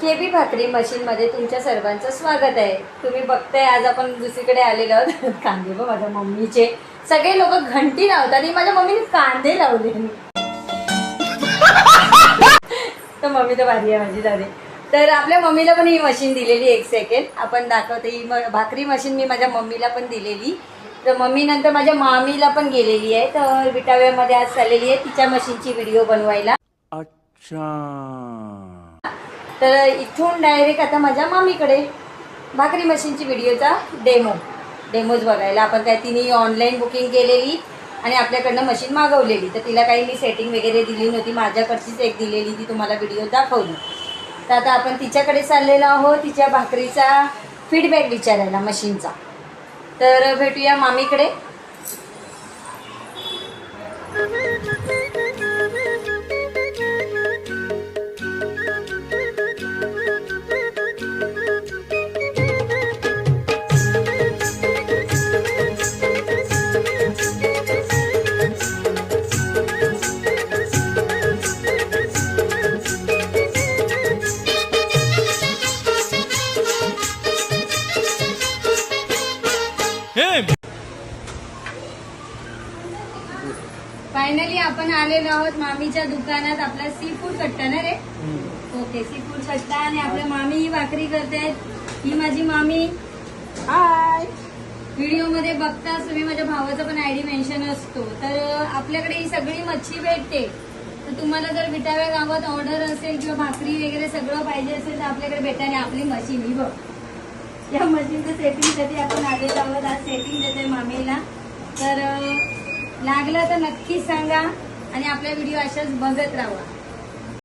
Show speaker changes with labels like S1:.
S1: KB भाकरी machine मध्ये तुमच्या सर्वांचं स्वागत आहे। तुम्ही बघताय आज आपण दुसरीकडे आलेलो आहोत। कांदे बघ माझ्या मम्मीचे, सगळे लोक घंटी लावतात आणि माझ्या मम्मीने कांदे लावले। तर मम्मी तर भारी आहे माझी दादी। तर आपल्या मम्मीला पण ही मशीन दिलेली, एक सेकंड आपण दाखवते। ही भाकरी मशीन मी माझ्या मम्मीला पण दिलेली, तर मम्मी नंतर माझ्या मामीला पण गेलेली आहे। तर विटाव्यामध्ये आज चाललेली आहे तिच्या मशीनची व्हिडिओ बनवायला।
S2: अच्छा,
S1: तर इथून डायरेक्ट आता माझ्या मामीकडे भाकरी मशीनची व्हिडिओचा डेमोज बघायला। आपण काय तिने ऑनलाईन बुकिंग केलेली आणि आपल्याकडनं मशीन मागवलेली, तर तिला काही मी सेटिंग वगैरे दिली नव्हती, माझ्याकडचीच एक दिलेली, ती तुम्हाला व्हिडिओ दाखवली। तर आता आपण तिच्याकडे चाललेलो आहोत तिच्या भाकरीचा फीडबॅक विचारायला मशीनचा। तर भेटूया मामीकडे। फायनली आपण आलेलो आहोत मामीच्या दुकानात। आपला सी फूड कट्टा ना रे, ओके सी फूड कट्टा। आणि आपल्या मामी ही भाकरी करतायत। ही माझी मामी, हाय। व्हिडिओ मध्ये बघताच तुम्ही माझ्या भावाचा पण आयडी मेन्शन असतो। तर आपल्याकडे ही सगळी मच्छी भेटते। तर तुम्हाला जर विटाव्या गावात ऑर्डर असेल किंवा भाकरी वगैरे सगळं पाहिजे असेल तर आपल्याकडे भेटा। आणि आपली मशीन ही बघ, या मशीनचं सेटिंगसाठी आपण आलेलो आहोत। आज सेटिंग देते मामीला, तर लागलं तर नक्की सांगा आणि आपल्या व्हिडिओ अशाच बघत राहा।